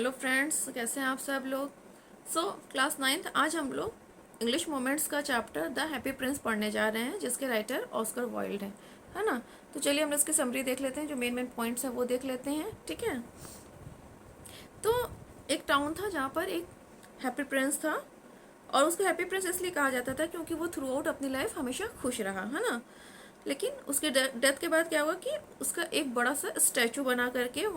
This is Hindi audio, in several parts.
हेलो फ्रेंड्स, कैसे हैं आप सब लोग। क्लास 9th आज हम लोग इंग्लिश मोमेंट्स का चैप्टर द हैप्पी प्रिंस पढ़ने जा रहे हैं, जिसके राइटर ऑस्कर वाइल्ड है ना। तो चलिए हम लोग इसकी समरी देख लेते हैं, जो मेन मेन पॉइंट्स हैं वो देख लेते हैं, ठीक है। तो एक टाउन था जहाँ पर एक हैप्पी प्रिंस था, और उसको हैप्पी प्रिंस इसलिए कहा जाता था क्योंकि वो थ्रू आउट अपनी लाइफ हमेशा खुश रहा, है ना। लेकिन उसके डेथ के बाद क्या हुआ कि उसका एक बड़ा सा स्टैचू बना करके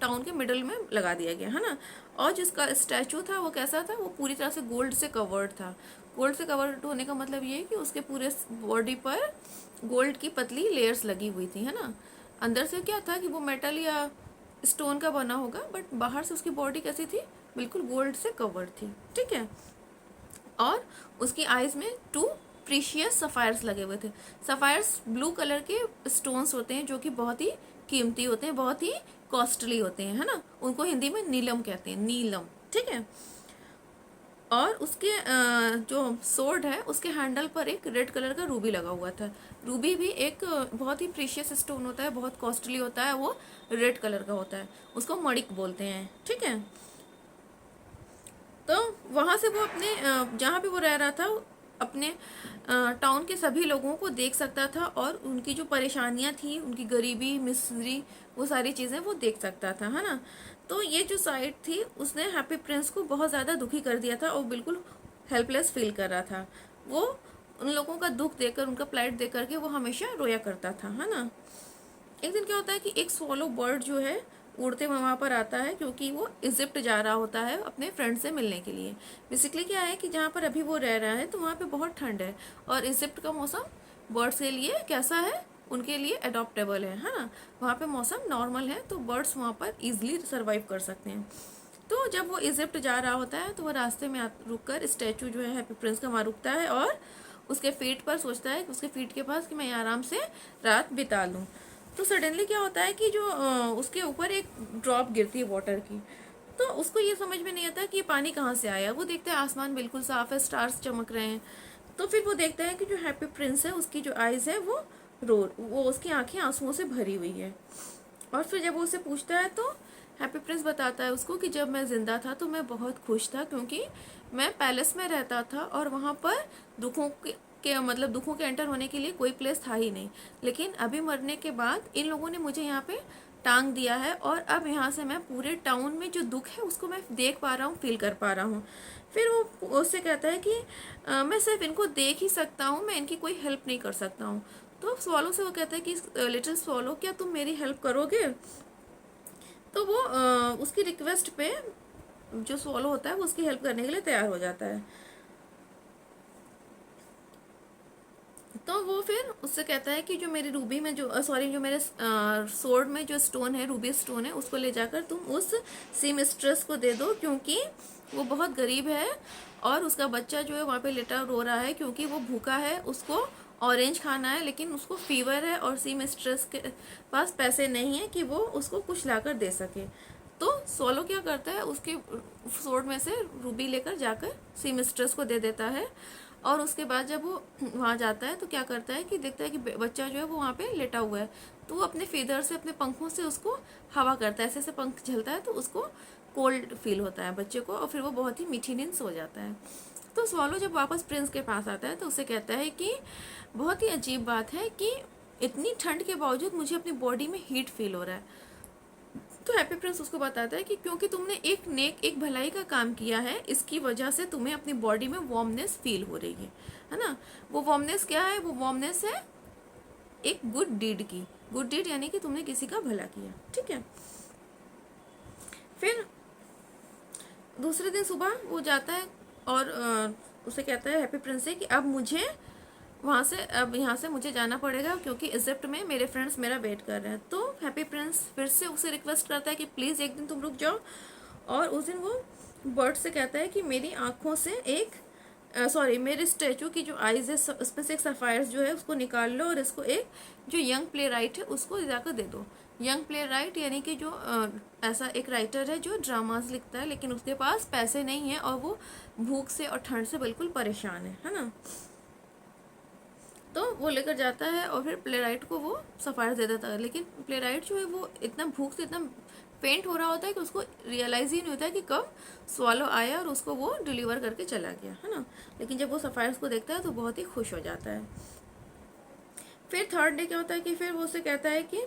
टाउन के मिडल में लगा दिया गया, है ना। और जिसका स्टैचू था वो कैसा था, वो पूरी तरह से गोल्ड से कवर्ड था। गोल्ड से कवर्ड होने का मतलब ये है कि उसके पूरे बॉडी पर गोल्ड की पतली लेयर्स लगी हुई थी, है ना। अंदर से क्या था कि वो मेटल या स्टोन का बना होगा, बट बाहर से उसकी बॉडी कैसी थी, बिल्कुल गोल्ड से कवर्ड थी, ठीक है। और उसकी आईज में 2 प्रीशियस सफायर्स लगे हुए थे। सफायर्स ब्लू कलर के स्टोन्स होते हैं जो कि बहुत ही कीमती होते हैं, बहुत ही कॉस्टली होते हैं, है ना। उनको हिंदी में नीलम कहते हैं, नीलम, ठीक है। और उसके जो सोर्ड है उसके हैंडल पर एक रेड कलर का रूबी लगा हुआ था। रूबी भी एक बहुत ही प्रीशियस स्टोन होता है, बहुत कॉस्टली होता है, वो रेड कलर का होता है, उसको मणिक बोलते हैं, ठीक है। तो वहाँ से वो अपने जहाँ पे वो रह रहा था, अपने टाउन के सभी लोगों को देख सकता था, और उनकी जो परेशानियाँ थी, उनकी गरीबी, मिसरी, वो सारी चीज़ें वो देख सकता था, है ना। तो ये जो साइड थी उसने हैप्पी प्रिंस को बहुत ज़्यादा दुखी कर दिया था, और बिल्कुल हेल्पलेस फील कर रहा था। वो उन लोगों का दुख देखकर, उनका प्लाइट देख करके वो हमेशा रोया करता था, है ना। एक दिन क्या होता है कि एक स्वॉलो बर्ड जो है उड़ते हुए वहाँ पर आता है, क्योंकि वो इजिप्ट जा रहा होता है अपने फ्रेंड से मिलने के लिए। बेसिकली क्या है कि जहाँ पर अभी वो रह रहा है तो वहाँ पे बहुत ठंड है, और इजिप्ट का मौसम बर्ड्स के लिए कैसा है, उनके लिए अडॉप्टेबल है ना। वहाँ पे मौसम नॉर्मल है, तो बर्ड्स वहाँ पर ईजिली सर्वाइव कर सकते हैं। तो जब वो इजिप्ट जा रहा होता है तो वो रास्ते में रुक कर स्टैचू जो है हैप्पी प्रिंस का वहाँ रुकता है, और उसके फीट पर सोचता है कि उसके फीट के पास कि मैं आराम से रात बिता लूँ। तो सडनली क्या होता है कि जो उसके ऊपर एक ड्रॉप गिरती है वाटर की। तो उसको ये समझ में नहीं आता कि ये पानी कहाँ से आया। वो देखता है आसमान बिल्कुल साफ है, स्टार्स चमक रहे हैं। तो फिर वो देखता है कि जो हैप्पी प्रिंस है उसकी जो आइज़ है वो उसकी आंखें आंसुओं से भरी हुई है। और फिर जब वो उसे पूछता है तो हैप्पी प्रिंस बताता है उसको कि जब मैं ज़िंदा था तो मैं बहुत खुश था, क्योंकि मैं पैलेस में रहता था और वहाँ पर दुखों के एंटर होने के लिए कोई प्लेस था ही नहीं। लेकिन अभी मरने के बाद इन लोगों ने मुझे यहाँ पे टांग दिया है, और अब यहाँ से मैं पूरे टाउन में जो दुख है उसको मैं देख पा रहा हूँ, फील कर पा रहा हूँ। फिर वो उससे कहता है कि मैं सिर्फ इनको देख ही सकता हूँ, मैं इनकी कोई हेल्प नहीं कर सकता हूँ। तो स्वॉलो से वो कहता है कि लिटिल स्वॉलो, क्या तुम मेरी हेल्प करोगे। तो वो उसकी रिक्वेस्ट पे जो स्वॉलो होता है वो उसकी हेल्प करने के लिए तैयार हो जाता है। तो वो फिर उससे कहता है कि जो मेरी रूबी में जो सॉरी जो मेरे सोर्ड में जो स्टोन है, रूबी स्टोन है, उसको ले जाकर तुम उस सी मिस्ट्रेस को दे दो, क्योंकि वो बहुत गरीब है, और उसका बच्चा जो है वहाँ पे लेटा रो रहा है क्योंकि वो भूखा है, उसको ऑरेंज खाना है, लेकिन उसको फीवर है, और सी मिस्ट्रेस के पास पैसे नहीं है कि वो उसको कुछ लाकर दे सके। तो सोलो क्या करता है, उसके सोर्ड में से रूबी लेकर जाकर सी मिस्ट्रेस को दे देता है। और उसके बाद जब वो वहाँ जाता है तो क्या करता है कि देखता है कि बच्चा जो है वो वहाँ पे लेटा हुआ है। तो वो अपने फेदर से, अपने पंखों से उसको हवा करता है, ऐसे ऐसे पंख झलता है तो उसको कोल्ड फील होता है बच्चे को, और फिर वो बहुत ही मीठी नींद सो जाता है। तो स्वॉलो जब वापस प्रिंस के पास आता है तो उसे कहता है कि बहुत ही अजीब बात है कि इतनी ठंड के बावजूद मुझे अपनी बॉडी में हीट फील हो रहा है। तो हैप्पी प्रिंस उसको बताता है कि क्योंकि तुमने एक भलाई का काम किया है, इसकी वजह से तुम्हें अपनी बॉडी में वार्मनेस फील हो रही है ना। वो वार्मनेस क्या है, वो वार्मनेस है एक गुड डीड की। गुड डीड यानी कि तुमने किसी का भला किया, ठीक है। फिर दूसरे दिन सुबह वो जाता है और उसे कहता है हैप्पी प्रिंस से कि अब यहाँ से मुझे जाना पड़ेगा, क्योंकि इजिप्ट में मेरे फ्रेंड्स मेरा वेट कर रहे हैं। तो हैप्पी प्रिंस फिर से उसे रिक्वेस्ट करता है कि प्लीज़ एक दिन तुम रुक जाओ। और उस दिन वो बर्ड से कहता है कि मेरी आँखों से मेरे स्टैचू की जो आइज़ है उसमें से एक सफ़ायर्स जो है उसको निकाल लो, और इसको एक जो यंग प्ले राइट है उसको जाकर दे दो। यंग प्ले राइट यानी कि जो ऐसा एक राइटर है जो ड्रामाज लिखता है, लेकिन उसके पास पैसे नहीं है, और वो भूख से और ठंड से बिल्कुल परेशान है ना। तो वो लेकर जाता है और फिर प्ले राइट को वो सफ़ायर दे देता है, लेकिन प्ले राइट जो है वो इतना भूख से इतना फेंट हो रहा होता है कि उसको रियलाइज ही नहीं होता है कि कब स्वॉलो आया और उसको वो डिलीवर करके चला गया, है ना। लेकिन जब वो सफ़ायर उसको देखता है तो बहुत ही खुश हो जाता है। फिर थर्ड डे क्या होता है कि फिर वो उसे कहता है कि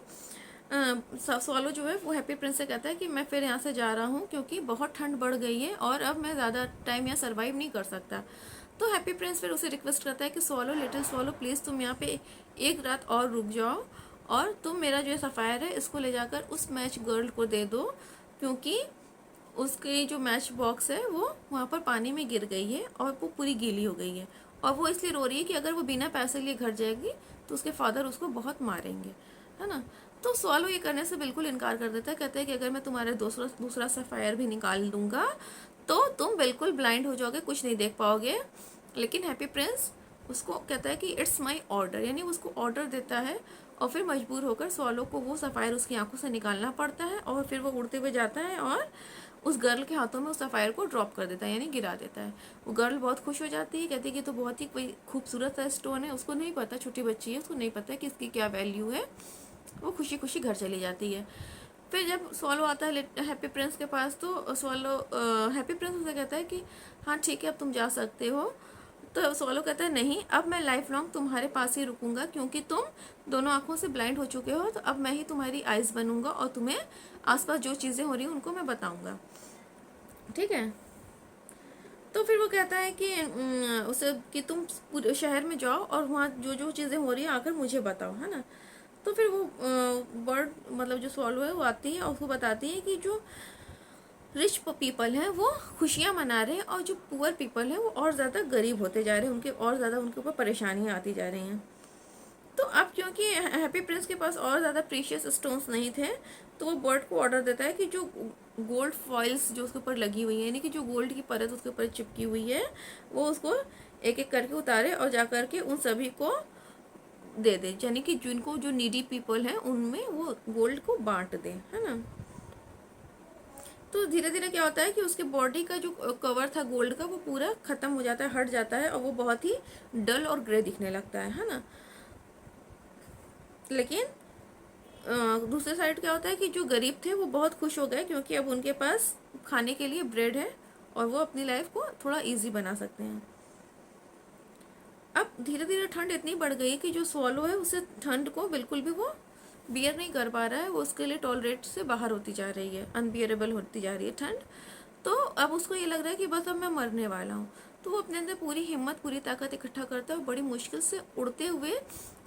स्वॉलो जो है वो हैप्पी प्रिंस से कहता है कि मैं फिर यहाँ से जा रहा हूँ क्योंकि बहुत ठंड बढ़ गई है और अब मैं ज़्यादा टाइम यहाँ सर्वाइव नहीं कर सकता। तो हैप्पी प्रिंस फिर उसे रिक्वेस्ट करता है कि स्वॉलो, लिटिल स्वॉलो, प्लीज़ तुम यहाँ पे एक रात और रुक जाओ और तुम मेरा जो सफ़ायर है इसको ले जाकर उस मैच गर्ल को दे दो, क्योंकि उसकी जो मैच बॉक्स है वो वहाँ पर पानी में गिर गई है और वो पूरी गीली हो गई है, और वो इसलिए रो रही है कि अगर वो बिना पैसे लिए घर जाएगी तो उसके फादर उसको बहुत मारेंगे, है ना। तो स्वॉलो ये करने से बिल्कुल इनकार कर देता है, कहते हैं कि अगर मैं तुम्हारे दूसरा सफ़ायर भी निकाल दूंगा तो तुम बिल्कुल ब्लाइंड हो जाओगे, कुछ नहीं देख पाओगे। लेकिन हैप्पी प्रिंस उसको कहता है कि इट्स माई ऑर्डर, यानी उसको ऑर्डर देता है और फिर मजबूर होकर स्वॉलो को वो सफ़ायर उसकी आंखों से निकालना पड़ता है और फिर वो उड़ते हुए जाता है और उस गर्ल के हाथों में उस सफ़ायर को ड्रॉप कर देता है, यानी गिरा देता है। वो गर्ल बहुत खुश हो जाती है, कहती है कि तो बहुत ही कोई खूबसूरत सा स्टोन है, उसको नहीं पता, छोटी बच्ची है, उसको नहीं पता कि इसकी क्या वैल्यू है। वो खुशी खुशी घर चली जाती है। फिर जब स्वॉलो आता है हैप्पी प्रिंस के पास तो स्वॉलो हैप्पी प्रिंस उसे कहता है कि हाँ ठीक है अब तुम जा सकते हो। तो स्वॉलो कहता है नहीं, अब मैं लाइफ लॉन्ग तुम्हारे पास ही रुकूंगा क्योंकि तुम दोनों आंखों से ब्लाइंड हो चुके हो, तो अब मैं ही तुम्हारी आइज़ बनूंगा और तुम्हें आसपास जो चीज़ें हो रही हैं उनको मैं बताऊंगा, ठीक है। तो फिर वो कहता है कि उसे कि तुम पूरे शहर में जाओ और वहाँ जो जो चीज़ें हो रही हैं आकर मुझे बताओ, है ना। तो फिर वो बर्ड मतलब जो स्वॉलो है वो आती है और उसको बताती है कि जो रिच पीपल हैं वो खुशियाँ मना रहे हैं और जो पुअर पीपल हैं वो और ज़्यादा गरीब होते जा रहे हैं, उनके और ज़्यादा उनके ऊपर परेशानियाँ आती जा रही हैं। तो अब क्योंकि हैप्पी प्रिंस के पास और ज़्यादा प्रीशियस स्टोन्स नहीं थे तो वो बर्ड को ऑर्डर देता है कि जो गोल्ड फॉइल्स जो उसके ऊपर लगी हुई है, यानी कि जो गोल्ड की परत उसके ऊपर चिपकी हुई है, वो उसको एक एक करके उतारे और जा कर के उन सभी को दे दे, यानी कि जिनको जो नीडी पीपल हैं उनमें वो गोल्ड को बांट दे, है ना। तो धीरे धीरे क्या होता है कि उसके बॉडी का जो कवर था गोल्ड का वो पूरा खत्म हो जाता है, हट जाता है और वो बहुत ही डल और ग्रे दिखने लगता है ना। लेकिन दूसरे साइड क्या होता है कि जो गरीब थे वो बहुत खुश हो गए क्योंकि अब उनके पास खाने के लिए ब्रेड है और वो अपनी लाइफ को थोड़ा इजी बना सकते हैं। अब धीरे धीरे ठंड इतनी बढ़ गई कि जो स्वॉलो है उसे ठंड को बिल्कुल भी वो बियर नहीं कर पा रहा है, वो उसके लिए टॉलरेट से बाहर होती जा रही है, अनबियरेबल होती जा रही है ठंड। तो अब उसको ये लग रहा है कि बस अब मैं मरने वाला हूँ। तो वो अपने अंदर पूरी हिम्मत पूरी ताकत इकट्ठा करता है और बड़ी मुश्किल से उड़ते हुए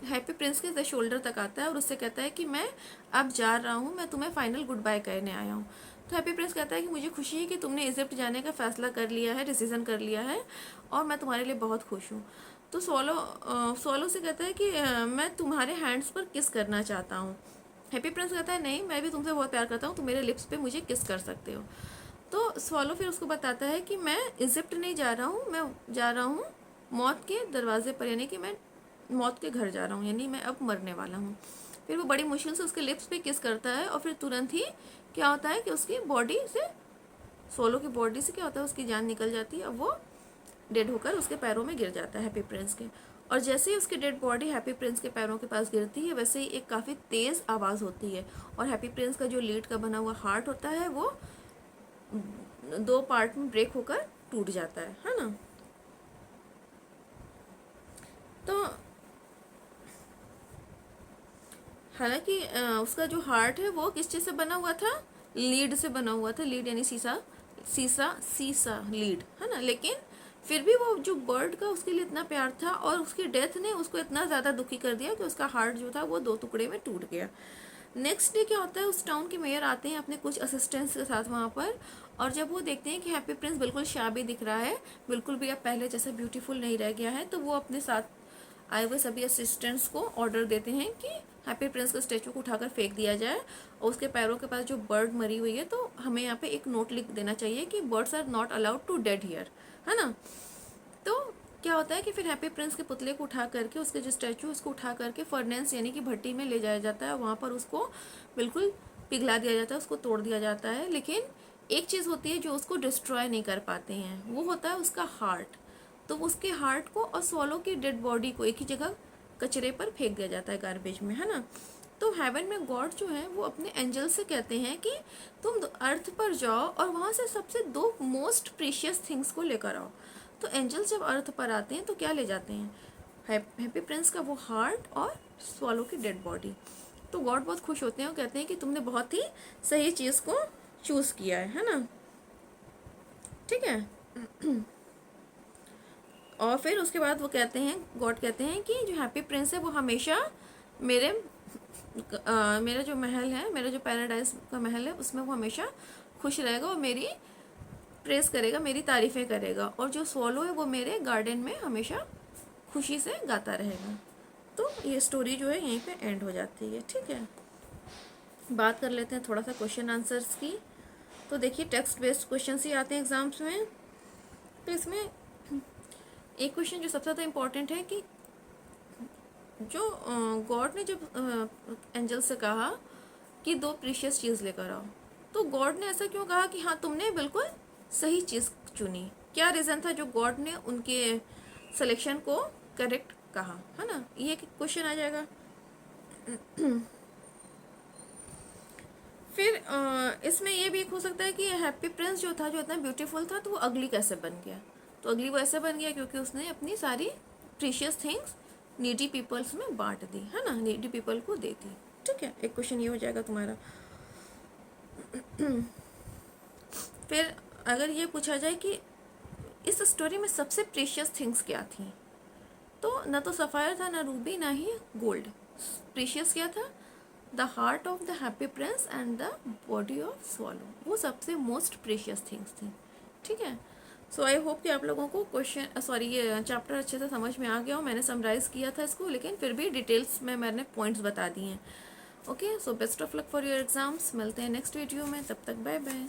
हैप्पी प्रिंस के शोल्डर तक आता है और उससे कहता है कि मैं अब जा रहा हूँ, मैं तुम्हें फाइनल गुड बाय कहने आया हूँ। तो हैप्पी प्रिंस कहता है कि मुझे खुशी है कि तुमने इजिप्ट जाने का फैसला कर लिया है, डिसीजन कर लिया है और मैं तुम्हारे लिए बहुत खुश हूँ। तो सोलो से कहता है कि मैं तुम्हारे हैंड्स पर किस करना चाहता हूँ। हैप्पी प्रिंस कहता है नहीं, मैं भी तुमसे बहुत प्यार करता हूँ, तुम मेरे लिप्स पे मुझे किस कर सकते हो। तो स्वॉलो फिर उसको बताता है कि मैं इजिप्ट नहीं जा रहा हूँ, मैं जा रहा हूँ मौत के दरवाजे पर, यानी कि मैं मौत के घर जा रहा हूँ, यानी मैं अब मरने वाला हूँ। फिर वो बड़ी मुश्किल से उसके लिप्स पे किस करता है और फिर तुरंत ही क्या होता है कि उसकी बॉडी से, सोलो की बॉडी से क्या होता है, उसकी जान निकल जाती है और वो डेड होकर उसके पैरों में गिर जाता है हैप्पी प्रिंस के। और जैसे ही उसकी डेड बॉडी हैप्पी प्रिंस के पैरों के पास गिरती है वैसे ही एक काफ़ी तेज़ आवाज़ होती है और हैप्पी प्रिंस का जो लीड का बना हुआ हार्ट होता है वो 2 पार्ट में ब्रेक होकर टूट जाता है ना। तो हालांकि उसका जो हार्ट है वो किस चीज़ से बना हुआ था, लीड से बना हुआ था, लीड यानी सीसा, सीसा सीसा लीड, है ना। लेकिन फिर भी वो जो बर्ड का उसके लिए इतना प्यार था और उसकी डेथ ने उसको इतना ज़्यादा दुखी कर दिया कि उसका हार्ट जो था वो 2 टुकड़े में टूट गया। नेक्स्ट डे क्या होता है, उस टाउन के मेयर आते हैं अपने कुछ असिस्टेंट्स के साथ वहाँ पर, और जब वो देखते हैं कि हैप्पी प्रिंस बिल्कुल शाबी दिख रहा है, बिल्कुल भी अब पहले जैसा ब्यूटीफुल नहीं रह गया है, तो वो अपने साथ आए हुए सभी असिस्टेंट्स को ऑर्डर देते हैं कि हैप्पी प्रिंस के स्टेचू को उठाकर फेंक दिया जाए और उसके पैरों के पास जो बर्ड मरी हुई है तो हमें यहाँ पे एक नोट लिख देना चाहिए कि birds are not allowed to dead here, है ना। तो क्या होता है कि फिर हैप्पी प्रिंस के पुतले को उठा करके, उसके जो स्टैचू उसको उठा करके फर्नेंस यानी कि भट्टी में ले जाया जाता है, वहाँ पर उसको बिल्कुल पिघला दिया जाता है, उसको तोड़ दिया जाता है। लेकिन एक चीज़ होती है जो उसको डिस्ट्रॉय नहीं कर पाते हैं, वो होता है उसका हार्ट। तो उसके हार्ट को और सोलो की डेड बॉडी को एक ही जगह कचरे पर फेंक दिया जाता है, गार्बेज में, है ना। तो हेवन में गॉड जो है वो अपने एंजल से कहते हैं कि तुम अर्थ पर जाओ और वहाँ से सबसे दो मोस्ट प्रीशियस थिंग्स को लेकर आओ। तो एंजल जब अर्थ पर आते हैं तो क्या ले जाते हैं? हैप्पी प्रिंस का वो हार्ट और स्वॉलो की डेड बॉडी। तो गॉड बहुत खुश होते हैं और कहते हैं कि तुमने बहुत ही सही चीज़ को चूज़ किया है ना। ठीक है। और फिर उसके बाद वो कहते हैं, गॉड कहते हैं कि जो हैप्पी प्रिंस है वो हमेशा मेरा जो महल है, मेरा जो पैराडाइज का महल है, उसमें वो हमेशा खुश रहेगा और मेरी प्रेस करेगा, मेरी तारीफ़ें करेगा। और जो स्वॉलो है वो मेरे गार्डन में हमेशा खुशी से गाता रहेगा। तो ये स्टोरी जो है यहीं पे एंड हो जाती है। ठीक है, बात कर लेते हैं थोड़ा सा क्वेश्चन आंसर्स की। तो देखिए टेक्स्ट बेस्ड क्वेश्चन ही आते हैं एग्जाम्स में। तो इसमें एक क्वेश्चन जो सबसे ज़्यादा इम्पोर्टेंट है कि जो गॉड ने जब एंजल से कहा कि दो प्रीशियस चीज़ लेकर आओ, तो गॉड ने ऐसा क्यों कहा कि हाँ तुमने बिल्कुल सही चीज़ चुनी? क्या रीज़न था जो गॉड ने उनके सिलेक्शन को करेक्ट कहा, है ना? ये क्वेश्चन आ जाएगा। फिर इसमें ये भी एक हो सकता है कि हैप्पी प्रिंस जो था, जो इतना ब्यूटीफुल था, तो वो अगली कैसे बन गया? तो अगली वो ऐसे बन गया क्योंकि उसने अपनी सारी प्रीशियस थिंग्स नीडी पीपल्स में बांट दी, है ना, नीडी पीपल को दे दी। ठीक है, एक क्वेश्चन ये हो जाएगा तुम्हारा। फिर अगर ये पूछा जाए कि इस स्टोरी में सबसे प्रीशियस थिंग्स क्या थी, तो ना तो सफ़ायर था, ना रूबी, ना ही गोल्ड। प्रीशियस क्या था? The heart of the happy Prince and the body of swallow, वो सबसे मोस्ट प्रीशियस थिंग्स थी। ठीक है, सो आई होप कि आप लोगों को ये चैप्टर अच्छे से समझ में आ गया हो। मैंने समराइज़ किया था इसको, लेकिन फिर भी डिटेल्स में मैंने पॉइंट्स बता दिए हैं। Okay, so best of luck for your exams. मिलते हैं नेक्स्ट वीडियो में, तब तक बाय बाय।